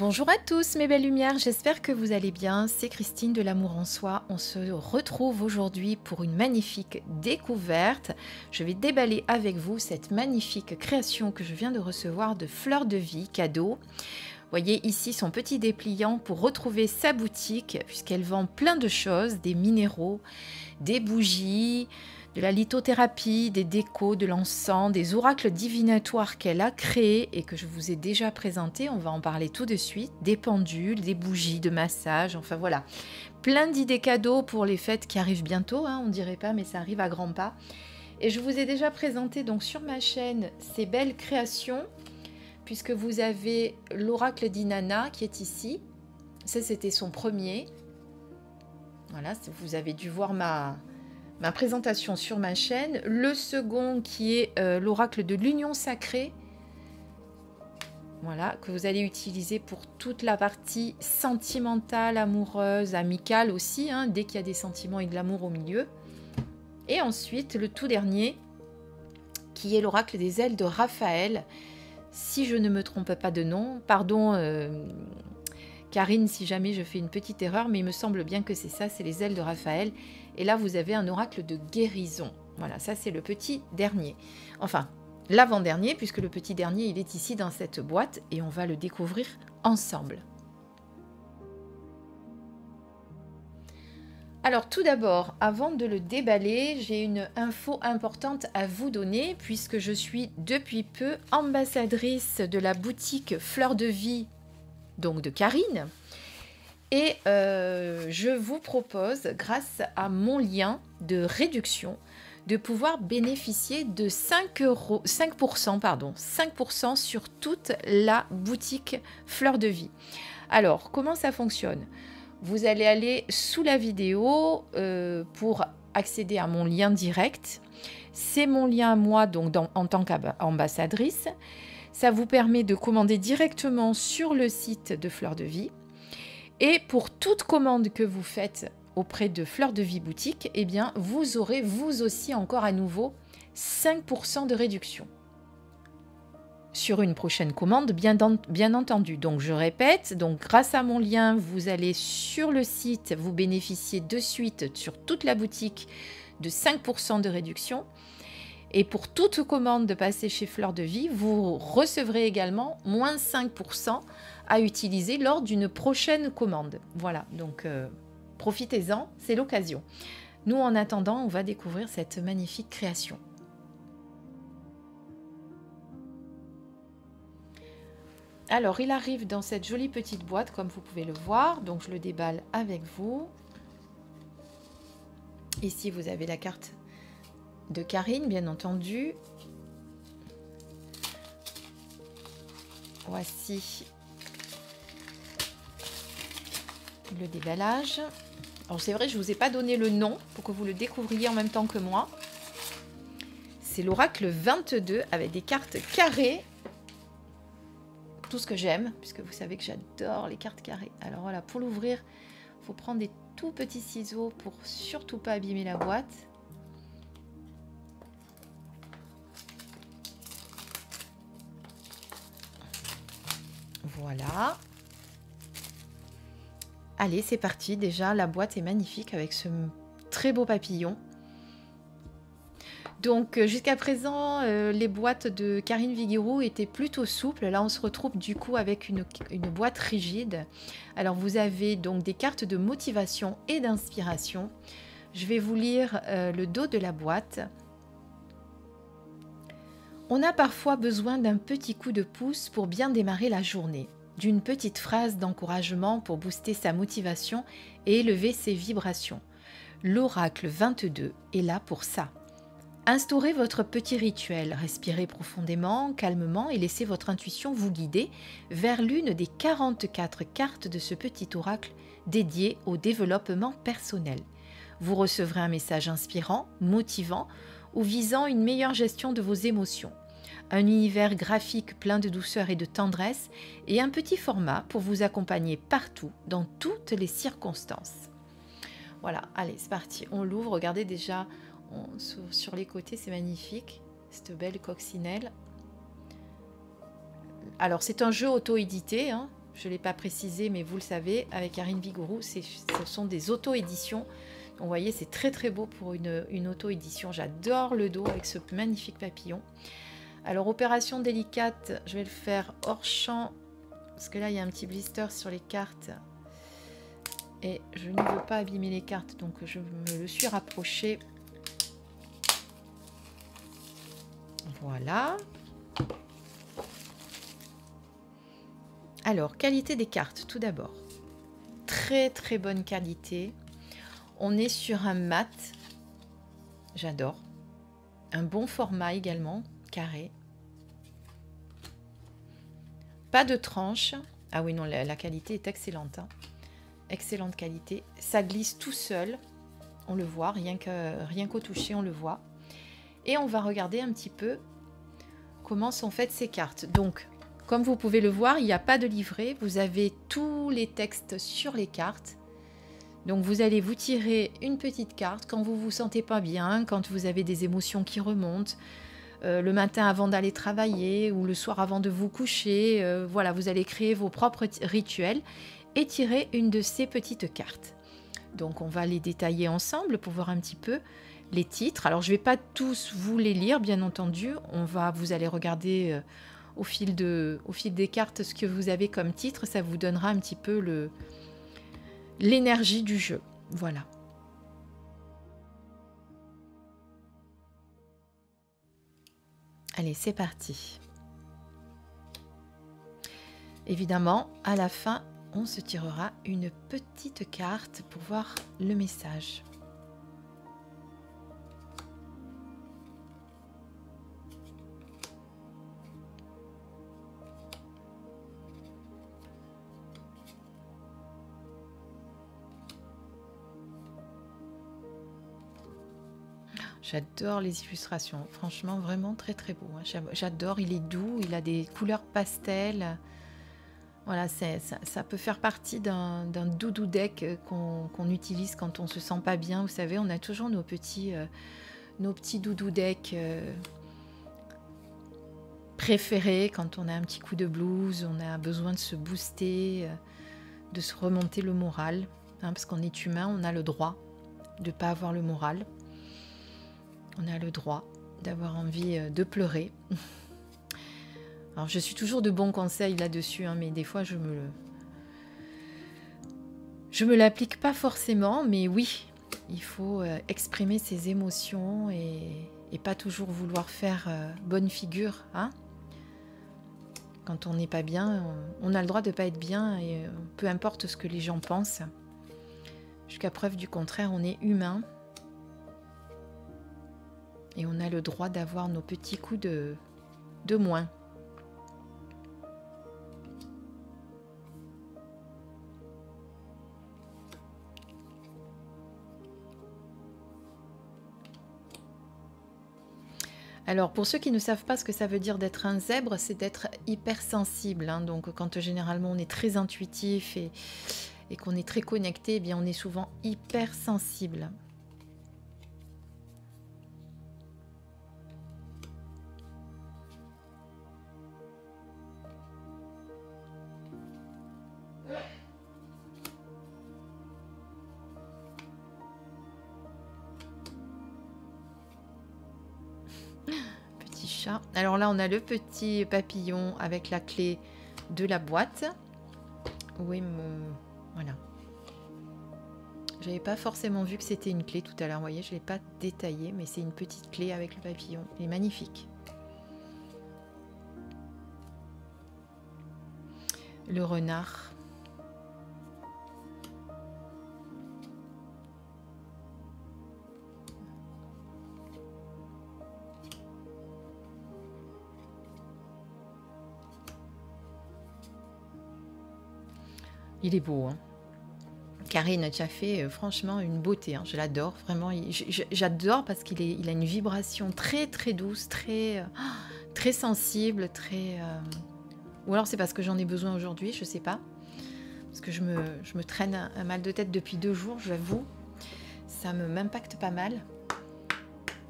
Bonjour à tous mes belles lumières, j'espère que vous allez bien, c'est Christine de l'Amour en Soi. On se retrouve aujourd'hui pour une magnifique découverte. Je vais déballer avec vous cette magnifique création que je viens de recevoir de Fleur de Vie, cadeau. Voyez ici son petit dépliant pour retrouver sa boutique, puisqu'elle vend plein de choses, des minéraux, des bougies, de la lithothérapie, des décos, de l'encens, des oracles divinatoires qu'elle a créés et que je vous ai déjà présentés, on va en parler tout de suite, des pendules, des bougies de massage, enfin voilà, plein d'idées cadeaux pour les fêtes qui arrivent bientôt, hein, on dirait pas mais ça arrive à grands pas. Et je vous ai déjà présenté donc sur ma chaîne ces belles créations, puisque vous avez l'oracle d'Inanna qui est ici, ça c'était son premier, voilà, vous avez dû voir ma présentation sur ma chaîne. Le second qui est l'oracle de l'union sacrée, voilà, que vous allez utiliser pour toute la partie sentimentale, amoureuse, amicale aussi, hein, dès qu'il y a des sentiments et de l'amour au milieu. Et ensuite le tout dernier qui est l'oracle des ailes de Raphaël, si je ne me trompe pas de nom, pardon Karine si jamais je fais une petite erreur, mais il me semble bien que c'est ça, c'est les ailes de Raphaël. Et là, vous avez un oracle de guérison. Voilà, ça c'est le petit dernier. Enfin, l'avant-dernier, puisque le petit dernier, il est ici dans cette boîte et on va le découvrir ensemble. Alors tout d'abord, avant de le déballer, j'ai une info importante à vous donner, puisque je suis depuis peu ambassadrice de la boutique Fleur de Vie, donc de Karine. Et je vous propose, grâce à mon lien de réduction, de pouvoir bénéficier de 5% sur toute la boutique Fleur de Vie. Alors, comment ça fonctionne? Vous allez aller sous la vidéo pour accéder à mon lien direct. C'est mon lien à moi donc en tant qu'ambassadrice. Ça vous permet de commander directement sur le site de Fleur de Vie. Et pour toute commande que vous faites auprès de Fleur de Vie Boutique, eh bien, vous aurez vous aussi encore à nouveau 5% de réduction sur une prochaine commande, bien entendu. Donc, je répète, donc grâce à mon lien, vous allez sur le site, vous bénéficiez de suite sur toute la boutique de 5% de réduction. Et pour toute commande de passer chez Fleur de Vie, vous recevrez également moins 5% à utiliser lors d'une prochaine commande. Voilà, donc profitez-en, c'est l'occasion. Nous, en attendant, on va découvrir cette magnifique création. Alors, il arrive dans cette jolie petite boîte, comme vous pouvez le voir. Donc, je le déballe avec vous. Ici, vous avez la carte de Karine, bien entendu. Voici le déballage. Alors c'est vrai, je ne vous ai pas donné le nom pour que vous le découvriez en même temps que moi. C'est l'oracle 22 avec des cartes carrées. Tout ce que j'aime, puisque vous savez que j'adore les cartes carrées. Alors voilà, pour l'ouvrir, il faut prendre des tout petits ciseaux pour surtout pas abîmer la boîte. Voilà. Allez, c'est parti. Déjà, la boîte est magnifique avec ce très beau papillon. Donc, jusqu'à présent, les boîtes de Karine Vigouroux étaient plutôt souples. Là, on se retrouve du coup avec une boîte rigide. Alors, vous avez donc des cartes de motivation et d'inspiration. Je vais vous lire le dos de la boîte. On a parfois besoin d'un petit coup de pouce pour bien démarrer la journée, d'une petite phrase d'encouragement pour booster sa motivation et élever ses vibrations. L'oracle 22 est là pour ça. Instaurez votre petit rituel, respirez profondément, calmement et laissez votre intuition vous guider vers l'une des 44 cartes de ce petit oracle dédié au développement personnel. Vous recevrez un message inspirant, motivant ou visant une meilleure gestion de vos émotions. Un univers graphique plein de douceur et de tendresse et un petit format pour vous accompagner partout, dans toutes les circonstances. Voilà, allez, c'est parti. On l'ouvre, regardez déjà sur les côtés, c'est magnifique, cette belle coccinelle. Alors, c'est un jeu auto-édité, hein, je ne l'ai pas précisé, mais vous le savez, avec Karine Vigouroux, ce sont des auto-éditions. Donc, vous voyez, c'est très très beau pour une auto-édition. J'adore le dos avec ce magnifique papillon. Alors, opération délicate, je vais le faire hors champ, parce que là, il y a un petit blister sur les cartes. Et je ne veux pas abîmer les cartes, donc je me le suis rapproché. Voilà. Alors, qualité des cartes, tout d'abord. Très très bonne qualité. On est sur un mat. J'adore. Un bon format également, carré. Pas de tranche. Ah oui, non, la qualité est excellente. Hein. Excellente qualité. Ça glisse tout seul. On le voit, rien qu'au toucher, on le voit. Et on va regarder un petit peu comment sont faites ces cartes. Donc, comme vous pouvez le voir, il n'y a pas de livret. Vous avez tous les textes sur les cartes. Donc, vous allez vous tirer une petite carte quand vous ne vous sentez pas bien, quand vous avez des émotions qui remontent, le matin avant d'aller travailler ou le soir avant de vous coucher. Voilà, vous allez créer vos propres rituels et tirer une de ces petites cartes. Donc, on va les détailler ensemble pour voir un petit peu les titres. Alors, je ne vais pas tous vous les lire, bien entendu. Vous allez regarder au fil des cartes ce que vous avez comme titre. Ça vous donnera un petit peu l'énergie du jeu. Voilà. Allez, c'est parti. Évidemment, à la fin, on se tirera une petite carte pour voir le message. J'adore les illustrations, franchement vraiment très très beau. J'adore, il est doux, il a des couleurs pastel. Voilà, ça peut faire partie d'un doudou deck qu'on utilise quand on se sent pas bien. Vous savez, on a toujours nos petits doudou deck préférés quand on a un petit coup de blues, on a besoin de se booster, de se remonter le moral. Hein, parce qu'on est humain, on a le droit de ne pas avoir le moral. On a le droit d'avoir envie de pleurer. Alors, je suis toujours de bons conseils là-dessus, hein, mais des fois, je me l'applique pas forcément, mais oui, il faut exprimer ses émotions et pas toujours vouloir faire bonne figure. Hein. Quand on n'est pas bien, on a le droit de ne pas être bien, et peu importe ce que les gens pensent. Jusqu'à preuve du contraire, on est humain. Et on a le droit d'avoir nos petits coups de moins. Alors, pour ceux qui ne savent pas ce que ça veut dire d'être un zèbre, c'est d'être hypersensible. Hein. Donc, quand généralement on est très intuitif et qu'on est très connecté, eh bien, on est souvent hypersensible. Alors là, on a le petit papillon avec la clé de la boîte. Oui, voilà. J'avais pas forcément vu que c'était une clé tout à l'heure. Vous voyez, je ne l'ai pas détaillé, mais c'est une petite clé avec le papillon. Il est magnifique. Le renard. Il est beau, hein. Karine, tu as fait franchement une beauté, hein. Je l'adore, vraiment. J'adore parce qu'il a une vibration très très douce, très sensible, très... Ou alors c'est parce que j'en ai besoin aujourd'hui, je sais pas. Parce que je me traîne un mal de tête depuis 2 jours, j'avoue. Ça m'impacte pas mal.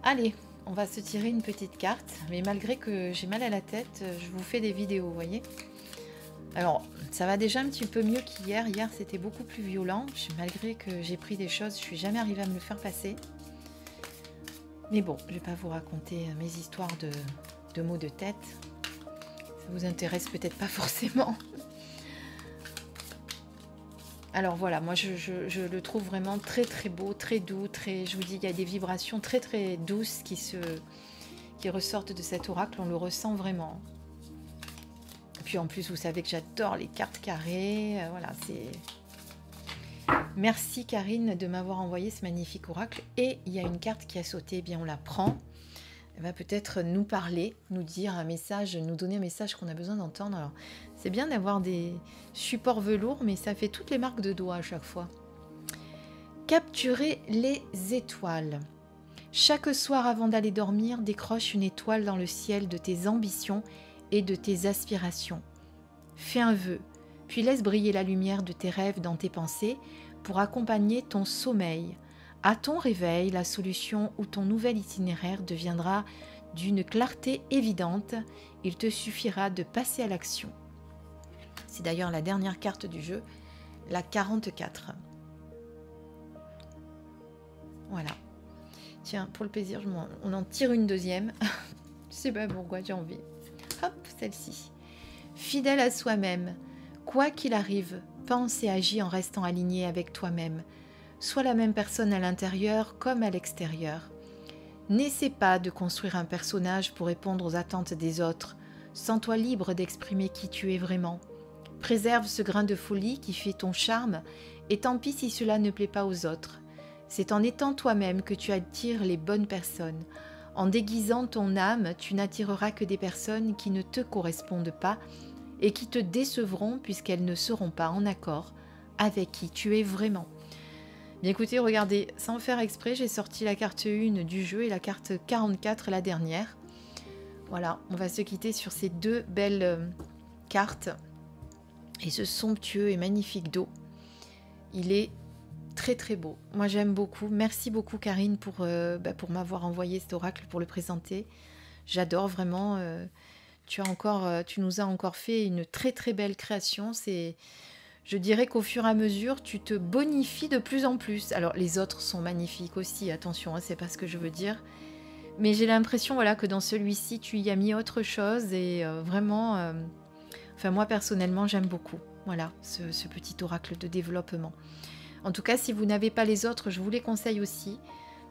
Allez, on va se tirer une petite carte. Mais malgré que j'ai mal à la tête, je vous fais des vidéos, vous voyez. Alors, ça va déjà un petit peu mieux qu'hier. Hier, c'était beaucoup plus violent. Malgré que j'ai pris des choses, je suis jamais arrivée à me le faire passer. Mais bon, je vais pas vous raconter mes histoires de maux de tête. Ça vous intéresse peut-être pas forcément. Alors voilà, moi je le trouve vraiment très très beau, très doux, très. Je vous dis, il y a des vibrations très très douces qui ressortent de cet oracle. On le ressent vraiment. Puis en plus, vous savez que j'adore les cartes carrées. Voilà, c'est... Merci Karine de m'avoir envoyé ce magnifique oracle. Et il y a une carte qui a sauté, eh bien on la prend. Elle va peut-être nous parler, nous dire un message, nous donner un message qu'on a besoin d'entendre. Alors, c'est bien d'avoir des supports velours, mais ça fait toutes les marques de doigts à chaque fois. Capturer les étoiles. Chaque soir avant d'aller dormir, décroche une étoile dans le ciel de tes ambitions et de tes aspirations. Fais un vœu, puis laisse briller la lumière de tes rêves dans tes pensées pour accompagner ton sommeil. À ton réveil, la solution ou ton nouvel itinéraire deviendra d'une clarté évidente. Il te suffira de passer à l'action. C'est d'ailleurs la dernière carte du jeu, la 44. Voilà. Tiens, pour le plaisir, on en tire une deuxième. Je sais pas pourquoi j'ai envie. Hop, celle-ci. Fidèle à soi-même, quoi qu'il arrive, pense et agis en restant aligné avec toi-même. Sois la même personne à l'intérieur comme à l'extérieur. N'essaie pas de construire un personnage pour répondre aux attentes des autres. Sens-toi libre d'exprimer qui tu es vraiment. Préserve ce grain de folie qui fait ton charme et tant pis si cela ne plaît pas aux autres. C'est en étant toi-même que tu attires les bonnes personnes. En déguisant ton âme, tu n'attireras que des personnes qui ne te correspondent pas et qui te décevront puisqu'elles ne seront pas en accord avec qui tu es vraiment. Bien écoutez, regardez, sans faire exprès, j'ai sorti la carte 1 du jeu et la carte 44, la dernière. Voilà, on va se quitter sur ces deux belles cartes et ce somptueux et magnifique dos. Il est très très beau. Moi j'aime beaucoup. Merci beaucoup Karine pour m'avoir envoyé cet oracle pour le présenter. J'adore vraiment. Tu nous as encore fait une très très belle création. Je dirais qu'au fur et à mesure, tu te bonifies de plus en plus. Alors les autres sont magnifiques aussi, attention, c'est pas ce que je veux dire. Mais j'ai l'impression que dans celui-ci, tu y as mis autre chose et vraiment, moi personnellement, j'aime beaucoup. Voilà, ce petit oracle de développement. En tout cas, si vous n'avez pas les autres, je vous les conseille aussi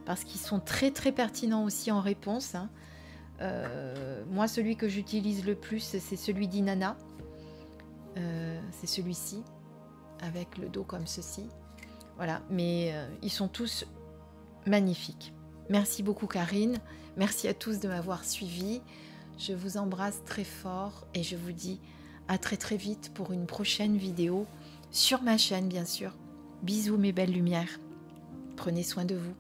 parce qu'ils sont très très pertinents aussi en réponse. Moi, celui que j'utilise le plus, c'est celui d'Inanna. C'est celui-ci, avec le dos comme ceci. Voilà, mais ils sont tous magnifiques. Merci beaucoup Karine. Merci à tous de m'avoir suivi. Je vous embrasse très fort et je vous dis à très très vite pour une prochaine vidéo sur ma chaîne, bien sûr. Bisous mes belles lumières. Prenez soin de vous.